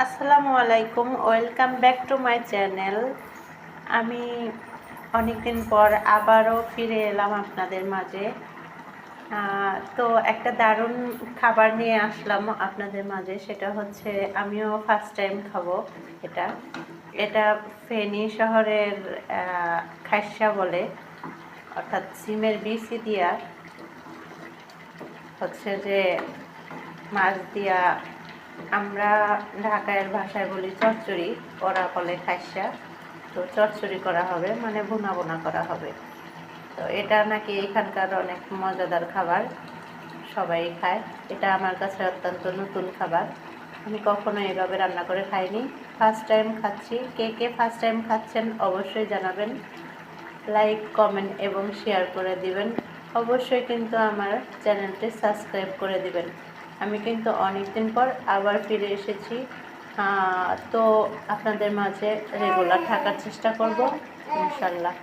আসসালামু আলাইকুম, welcome back to my channel. আমি অনেকদিন পর আবারও ফিরে এলাম আপনাদের মাঝে। তো একটা দারুণ খাবার নিয়ে আসলাম আপনাদের মাঝে, সেটা হচ্ছে আমিও ফার্স্ট টাইম খাবো। এটা এটা ফেনী শহরের খাইসা বলে, অর্থাৎ সিমের বিচি দিয়া হচ্ছে যে মাছ দিয়া, আমরা ঢাকায়ের ভাষায় বলি চচ্চড়ি, ওরা বলে খাইসা। তো চচ্চড়ি করা হবে, মানে ভুনা ভুনা করা হবে। তো এটা নাকি এখানকার অনেক মজাদার খাবার, সবাই খায়। এটা আমার কাছে অত্যন্ত নতুন খাবার, আমি কখনো এভাবে রান্না করে খাইনি, ফার্স্ট টাইম খাচ্ছি। কে কে ফার্স্ট টাইম খাচ্ছেন অবশ্যই জানাবেন, লাইক, কমেন্ট এবং শেয়ার করে দিবেন। অবশ্যই কিন্তু আমার চ্যানেলটি সাবস্ক্রাইব করে দিবেন। আমি কিন্তু অনেক দিন পর আবার ফিরে এসেছি, তো আপনাদের মাঝে রেগুলার থাকার চেষ্টা করব ইনশাল্লাহ।